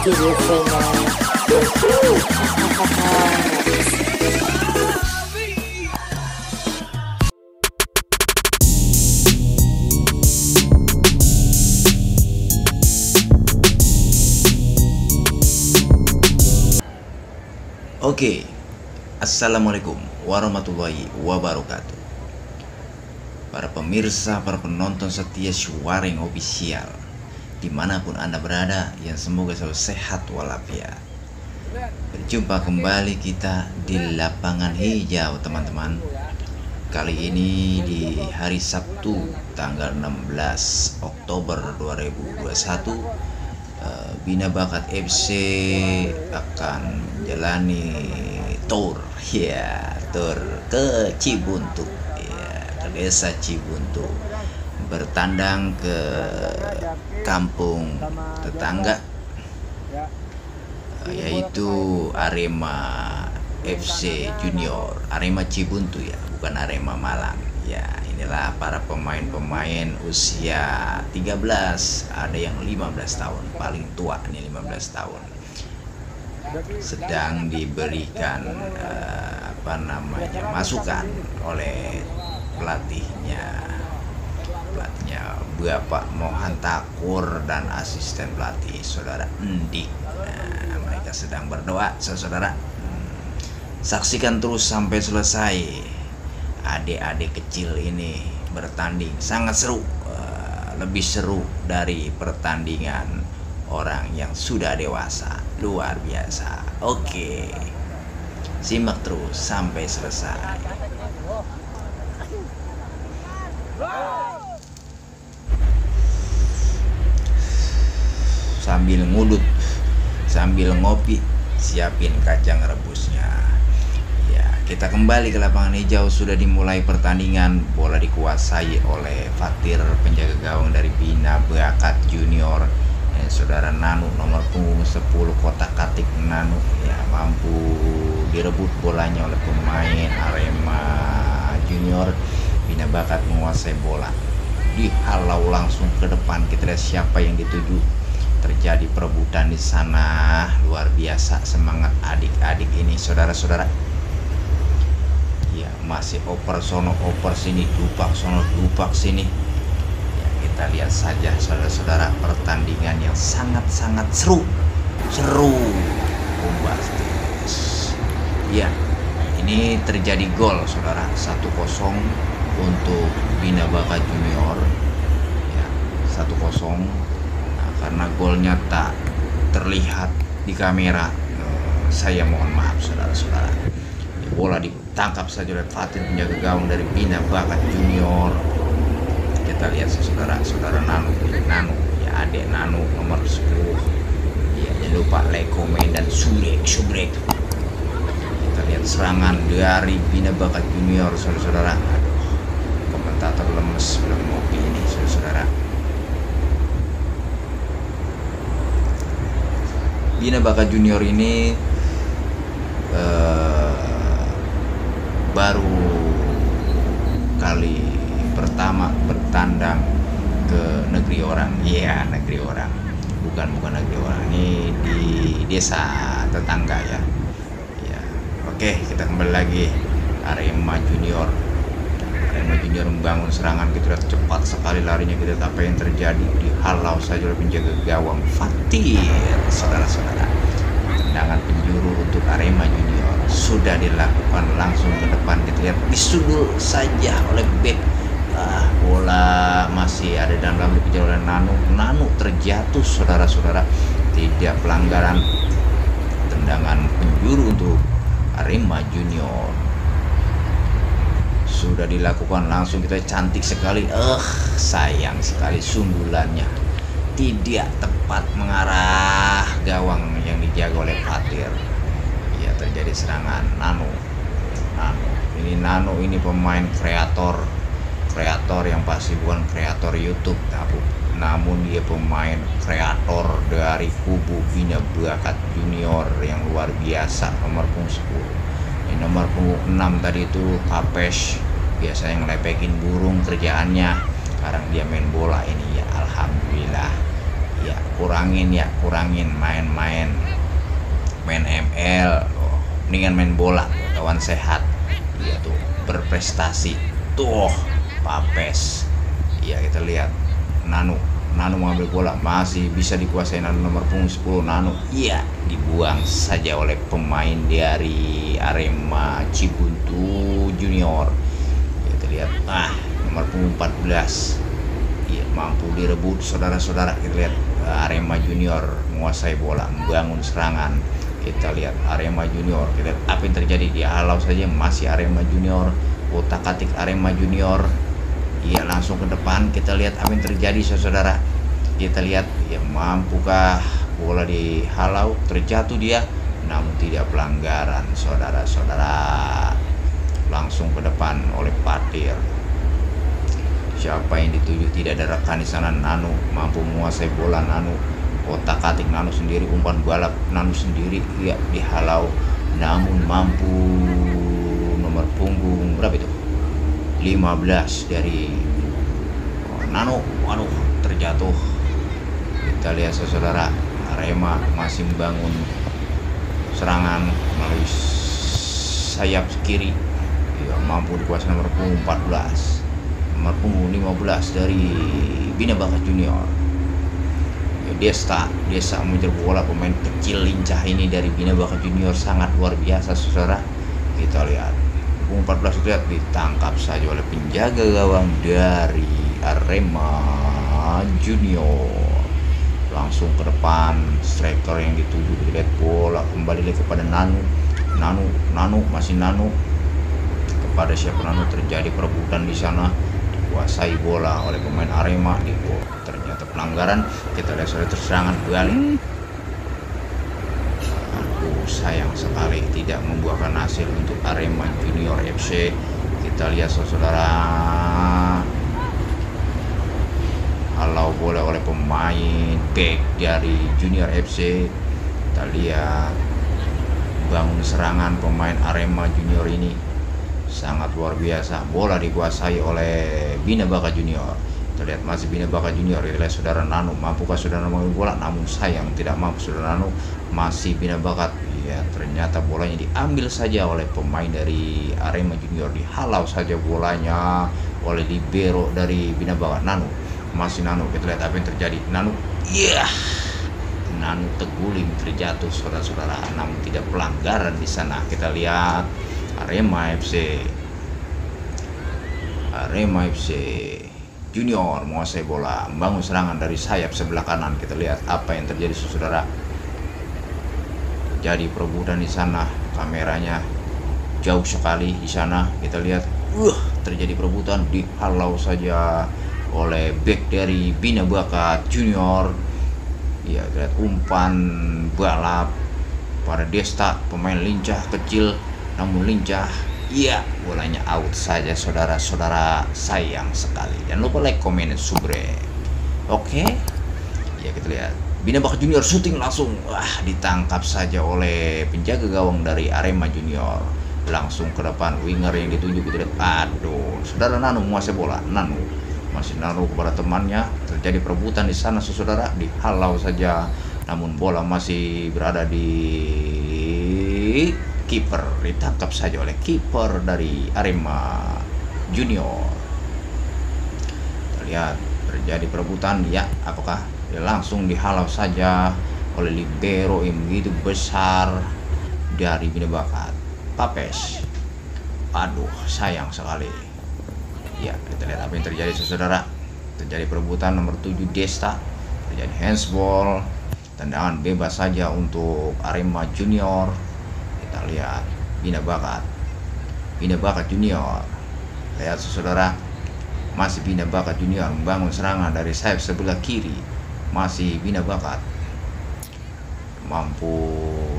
Oke, assalamualaikum warahmatullahi wabarakatuh. Para pemirsa, para penonton setia Syuaring Official, dimanapun Anda berada, yang semoga selalu sehat walafiat. Berjumpa kembali kita di lapangan hijau, teman-teman. Kali ini di hari Sabtu tanggal 16 Oktober 2021, Bina Bakat FC akan menjalani tour ke Cibuntu, ke desa Cibuntu, bertandang ke kampung tetangga, yaitu Arema FC Junior, Arema Cibuntu ya, bukan Arema Malang ya. Inilah para pemain-pemain usia 13, ada yang 15 tahun, paling tua nih 15 tahun, sedang diberikan masukan oleh pelatihnya Bapak Mohan Takur dan asisten pelatih Saudara Endik. Mereka sedang berdoa, saudara. Saksikan terus sampai selesai. Adik-adik kecil ini bertanding sangat seru, lebih seru dari pertandingan orang yang sudah dewasa, luar biasa. Oke, simak terus sampai selesai. Sambil ngudut, sambil ngopi, siapin kacang rebusnya. Kita kembali ke lapangan hijau. Sudah dimulai pertandingan. Bola dikuasai oleh Fatir, penjaga gawang dari Bina Bakat Junior. Saudara Nanu, nomor punggung 10 kotak-katik Nanu ya, mampu direbut bolanya oleh pemain Arema Junior. Bina Bakat menguasai bola, dihalau langsung ke depan. Kita lihat siapa yang dituju. Terjadi perebutan di sana, luar biasa semangat adik-adik ini, saudara-saudara. Ya, masih oper sono oper sini, dupak sono dupak sini. Ya, kita lihat saja saudara-saudara, pertandingan yang sangat-sangat seru, bombastis. Ya, ini terjadi gol, saudara, 1-0 untuk Bina Bakat Junior. Ya, 1-0. Nah, karena golnya tak terlihat di kamera, saya mohon maaf, saudara-saudara. Bola ditangkap saja oleh Fatir, penjaga gawang dari Bina Bakat Junior. Kita lihat saudara Nanu ya, adik Nanu nomor 10 ya, jangan lupa Lekome dan Subrek. Kita lihat serangan dari Bina Bakat Junior, saudara-saudara. Komentator lemes belum ngopi ini, saudara-saudara. Bina Bakat Junior ini baru kali pertama bertandang ke negeri orang. Iya, negeri orang. Bukan negeri orang. Ini di desa tetangga ya. Ya. Oke, kita kembali lagi. Arema Junior membangun serangan. Kita lihat cepat sekali larinya. Kita lihat apa yang terjadi. Dihalau saja oleh penjaga gawang Fatir, saudara-saudara. Tendangan penjuru untuk Arema Junior sudah dilakukan langsung ke depan. Kita lihat disundul saja oleh bek. Bola masih ada dalam dikejar oleh Nanu terjatuh, saudara-saudara. Tidak pelanggaran. Tendangan penjuru untuk Arema Junior sudah dilakukan langsung. Kita cantik sekali. Sayang sekali sundulannya tidak tepat mengarah gawang yang dijaga oleh Fatir. Ya, terjadi serangan Nanu. Ini Nanu ini pemain kreator yang pasti bukan kreator YouTube, namun dia pemain kreator dari kubu Bina Bakat Junior yang luar biasa. Nomor punggung 10, nomor punggung 6 tadi itu Kapes, biasanya ngelepekin burung kerjaannya. Sekarang dia main bola ini ya, alhamdulillah. Ya kurangin main ML. Mendingan main bola, kawan sehat. Iya tuh, berprestasi tuh Papes. Iya, kita lihat Nanu mengambil bola, masih bisa dikuasai Nanu nomor punggung 10. Nanu dibuang saja oleh pemain dari Arema Cibuntu Junior. Ya, kita lihat nomor punggung 14 mampu direbut saudara-saudara. Kita lihat Arema Junior menguasai bola, membangun serangan. Kita lihat Arema Junior, kita lihat apa yang terjadi, dihalau saja, masih Arema Junior, otak-atik Arema Junior. Langsung ke depan, kita lihat apa yang terjadi saudara. Kita lihat mampukah bola dihalau, terjatuh dia, namun tidak pelanggaran saudara-saudara. Langsung ke depan oleh Patir. Siapa yang dituju, tidak ada rekan di sana. Nanu mampu menguasai bola. Nanu otak-atik Nanu sendiri, umpan balap Nanu sendiri, dihalau, namun mampu nomor punggung berapa itu, 15 dari Nanu. Terjatuh. Kita lihat saudara, Arema masih membangun serangan melalui sayap kiri. Mampu dikuasai nomor punggung 14, nomor punggung 15 dari Bina Bakat Junior. Desta mengejar bola, pemain kecil lincah ini dari Bina Bakat Junior sangat luar biasa saudara. Kita lihat punggung 14 itu ditangkap saja oleh penjaga gawang dari Arema Junior. Langsung ke depan, striker yang dituju. Kita lihat bola kembali lagi kepada Nanu masih Nanu. Kepada siapa Nanu, terjadi perebutan di sana, dikuasai bola oleh pemain Arema. Ternyata pelanggaran. Kita lihat sudah terserangan balik. Sayang sekali tidak membuahkan hasil untuk Arema Junior FC. Kita lihat saudara, halau bola oleh pemain back dari Junior FC. Kita lihat bangun serangan pemain Arema Junior ini sangat luar biasa. Bola dikuasai oleh Bina Bakat Junior. Kita lihat masih Bina Bakat Junior. Kita lihat saudara Nanu, mampukah saudara mengambil bola, namun sayang tidak mampu saudara Nanu. Masih Bina Bakat. Ternyata bolanya diambil saja oleh pemain dari Arema Junior, dihalau saja bolanya oleh libero dari Bina Bakat. Nanu masih Nanu. Kita lihat apa yang terjadi. Nanu terguling, terjatuh saudara-saudara, namun tidak pelanggaran di sana. Kita lihat Arema FC Junior menguasai bola, membangun serangan dari sayap sebelah kanan. Kita lihat apa yang terjadi saudara. Jadi perebutan di sana, kameranya jauh sekali di sana. Kita lihat terjadi perebutan, dihalau saja oleh back dari Bina Bakat Junior. Lihat umpan balap pada Desta, pemain lincah kecil namun lincah. Bolanya out saja saudara-saudara, sayang sekali. Jangan lupa like, comment, dan subscribe. Oke. Kita lihat Bina Bakat Junior syuting langsung, ditangkap saja oleh penjaga gawang dari Arema Junior. Langsung ke depan, winger yang dituju. Kita lihat, saudara Nanu menguasai bola. Masih Nanu kepada temannya, terjadi perebutan di sana saudara, dihalau saja, namun bola masih berada di kiper, ditangkap saja oleh kiper dari Arema Junior. Kita lihat terjadi perebutan, apakah dia langsung dihalau saja oleh libero yang begitu besar dari Bina Bakat, Papes. Sayang sekali. Kita lihat apa yang terjadi saudara. Terjadi perebutan nomor 7 Desta, terjadi handsball, tendangan bebas saja untuk Arema Junior. Kita lihat Bina Bakat Junior. Lihat saudara, masih Bina Bakat Junior membangun serangan dari sayap sebelah kiri. Masih Bina Bakat, mampu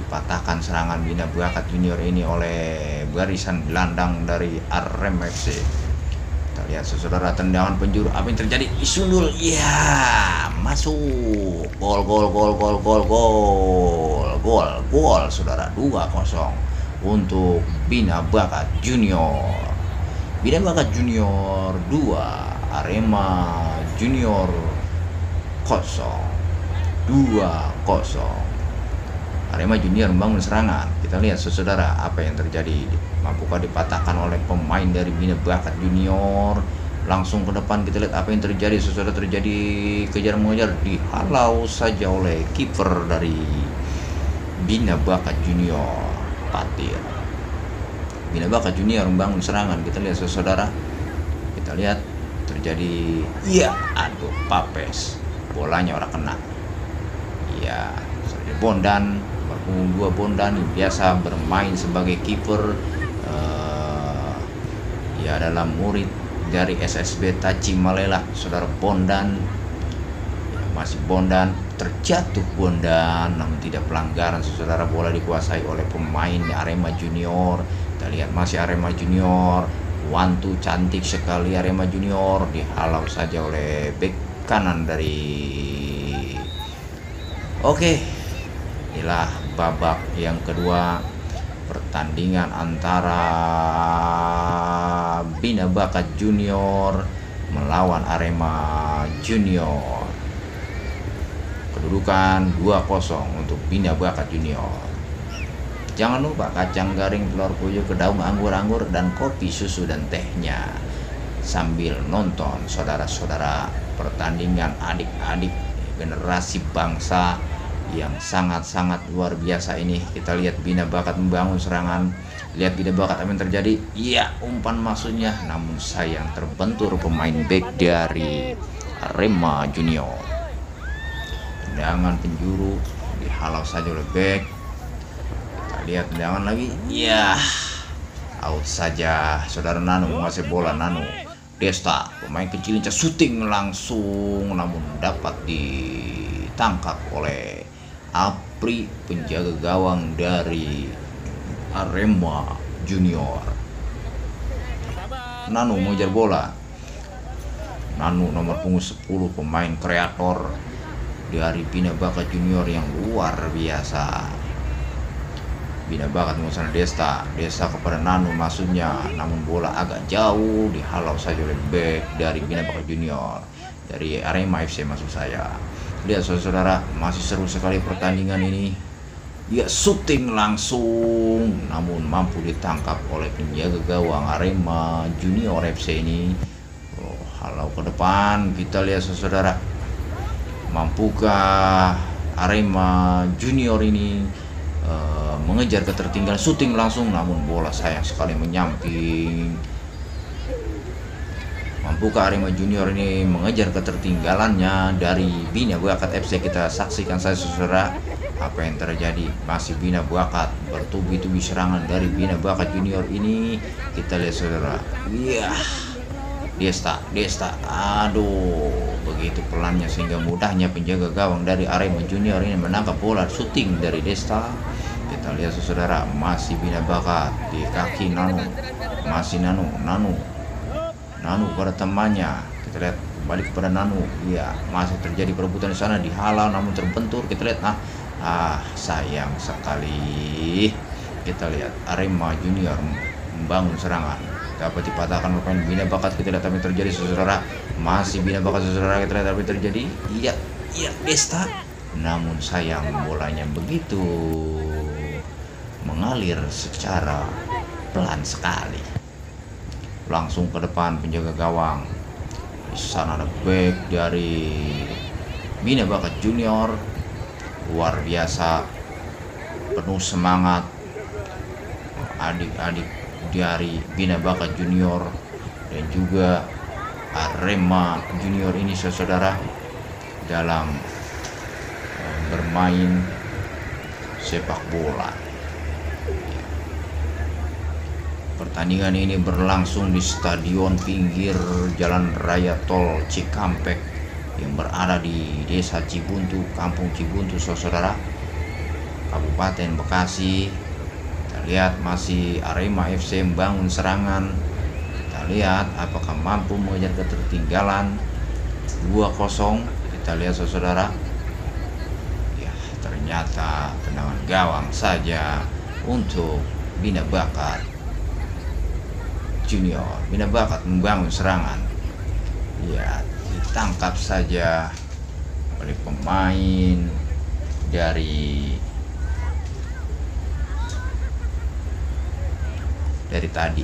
dipatahkan serangan Bina Bakat Junior ini oleh barisan gelandang dari Arema FC. Kita lihat saudara, tendangan penjuru, apa yang terjadi, disundul, masuk, gol saudara, 2-0 untuk Bina Bakat Junior. Bina Bakat Junior 2, Arema Junior 0. 2-0. Arema Junior membangun serangan. Kita lihat saudara apa yang terjadi. Mampukah dipatahkan oleh pemain dari Bina Bakat Junior. Langsung ke depan kita lihat apa yang terjadi. Saudara terjadi kejar mengejar, dihalau saja oleh kiper dari Bina Bakat Junior, Patir. Bina Bakat Junior membangun serangan. Kita lihat saudara. Kita lihat terjadi, iya, aduh, Papes. Bolanya orang kena. Iya, Bondan, berpunggung 2 Bondan yang biasa bermain sebagai kiper ya dalam murid dari SSB Tajimalela, saudara Bondan. Ya, masih Bondan, terjatuh Bondan namun tidak pelanggaran saudara. Bola dikuasai oleh pemain Arema Junior. Kita lihat masih Arema Junior, wantu cantik sekali Arema Junior, dihalau saja oleh bek kanan dari. Oke, inilah babak yang kedua pertandingan antara Bina Bakat Junior melawan Arema Junior. Kedudukan 2-0 untuk Bina Bakat Junior. Jangan lupa kacang garing, telur puyuh, kedaung, anggur-anggur, dan kopi, susu, dan tehnya sambil nonton saudara-saudara pertandingan adik-adik generasi bangsa yang sangat-sangat luar biasa ini. Kita lihat Bina Bakat membangun serangan. Lihat Bina Bakat apa yang terjadi. Iya, umpan maksudnya, namun sayang terbentur pemain back dari Arema Junior. Tendangan penjuru dihalau saja oleh back. Kita lihat tendangan lagi. Iya, out saja. Saudara Nano menguasai bola. Nano Desta, pemain kecilnya syuting langsung namun dapat ditangkap oleh Apri, penjaga gawang dari Arema Junior. Nano mengejar bola. Nano nomor punggung 10, pemain kreator dari Bina Bakat Junior yang luar biasa. Bina Bakat menguasai Desta. Desta kepada Nano maksudnya, namun bola agak jauh, dihalau saja oleh back dari Bina Bakat Junior, dari Arema FC maksud saya. Lihat saudara, masih seru sekali pertandingan ini. Dia syuting langsung namun mampu ditangkap oleh penjaga gawang Arema Junior FC ini. Halau ke depan. Kita lihat saudara, mampukah Arema Junior ini mengejar ketertinggalan, syuting langsung namun bola sayang sekali menyamping. Mampukah Arema Junior ini mengejar ketertinggalannya dari Bina Bakat FC? Kita saksikan saja saudara apa yang terjadi. Masih Bina Bakat, bertubi-tubi serangan dari Bina Bakat Junior ini. Kita lihat saudara. Iya, Desta, aduh, begitu pelannya sehingga mudahnya penjaga gawang dari Arema Junior ini menangkap bola syuting dari Desta. Kita lihat saudara, masih Bina Bakat di kaki Nano, masih Nano pada temannya. Kita lihat kembali kepada Nano. Iya, masih terjadi perebutan di sana, dihalau namun terbentur. Kita lihat, sayang sekali. Kita lihat Arema Junior membangun serangan, dapat dipatahkan oleh pemain Bina Bakat. Kita lihat apa yang terjadi saudara, masih Bina Bakat saudara. Kita lihat apa yang terjadi. Iya, Desta, namun sayang bolanya begitu mengalir secara pelan sekali. Langsung ke depan penjaga gawang. Di sana ada back dari Bina Bakat Junior, luar biasa, penuh semangat adik-adik dari Bina Bakat Junior dan juga Arema Junior ini saudara dalam bermain sepak bola. Pertandingan ini berlangsung di stadion pinggir Jalan Raya Tol Cikampek yang berada di Desa Cibuntu, Kampung Cibuntu saudara, Kabupaten Bekasi. Kita lihat masih Arema FC membangun serangan. Kita lihat apakah mampu mengejar ketertinggalan 2-0. Kita lihat saudara. Ya, ternyata tendangan gawang saja untuk Bina Bakat Junior. Bina Bakat membangun serangan. Ya, ditangkap saja oleh pemain dari tadi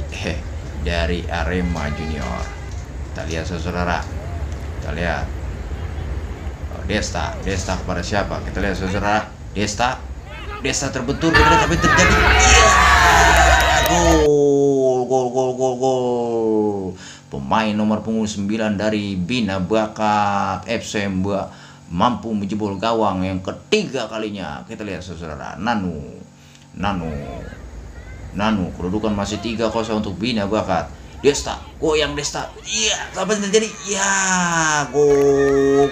dari Arema Junior. Kita lihat saudara, kita lihat Desta kepada siapa? Kita lihat saudara, Desta terbentur, kita lihat apa yang terjadi. Gol. Pemain nomor punggung 9 dari Bina Bakat FC mampu menjebol gawang yang ketiga kalinya. Kita lihat saudara, Nanu. Kedudukan masih 3-0 untuk Bina Bakat. Desta, goyang Desta. Iya, apa yang terjadi? Ya, gol.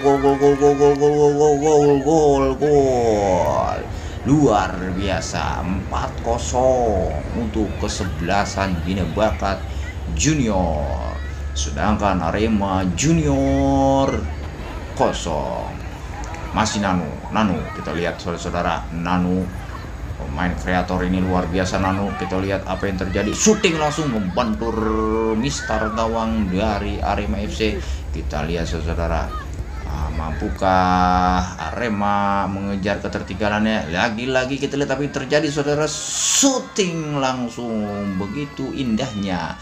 Luar biasa, 4-0 untuk kesebelasan Bina Bakat Junior. Sedangkan Arema Junior 0. Masih Nanu. Kita lihat saudara, Nanu. Pemain kreator ini luar biasa Nanu. Kita lihat apa yang terjadi. Shooting langsung membantur mistar gawang dari Arema FC. Kita lihat saudara, mampukah Arema mengejar ketertinggalannya? Lagi-lagi kita lihat apa yang terjadi saudara. Shooting langsung, begitu indahnya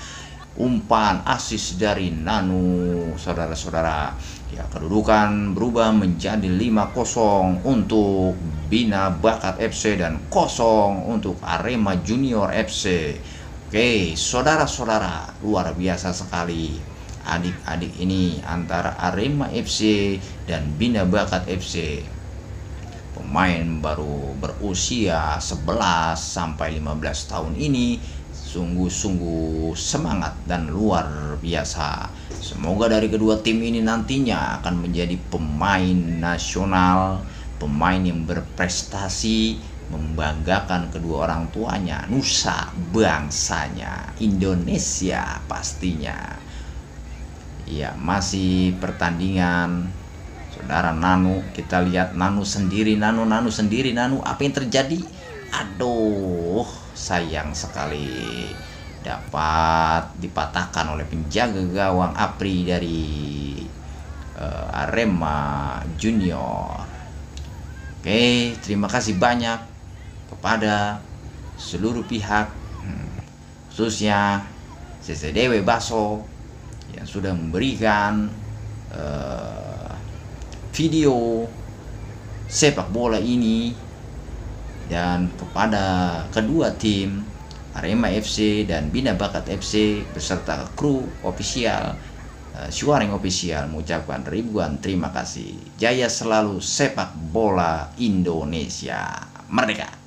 umpan asis dari Nanu saudara-saudara. Ya, kedudukan berubah menjadi 5-0 untuk Bina Bakat FC dan 0 untuk Arema Junior FC. Oke, saudara-saudara, luar biasa sekali adik-adik ini antara Arema FC dan Bina Bakat FC. Pemain baru berusia 11 sampai 15 tahun ini sungguh-sungguh semangat dan luar biasa. Semoga dari kedua tim ini nantinya akan menjadi pemain nasional, pemain yang berprestasi, membanggakan kedua orang tuanya, nusa bangsanya, Indonesia pastinya. Ya, masih pertandingan saudara. Nanu, kita lihat Nanu sendiri, Nanu apa yang terjadi? Aduh, sayang sekali dapat dipatahkan oleh penjaga gawang Apri dari Arema Junior. Oke, terima kasih banyak kepada seluruh pihak, khususnya CCDW Baso yang sudah memberikan video sepak bola ini, dan kepada kedua tim Arema FC dan Bina Bakat FC beserta kru official Syuaring Official mengucapkan ribuan terima kasih. Jaya selalu sepak bola Indonesia. Merdeka!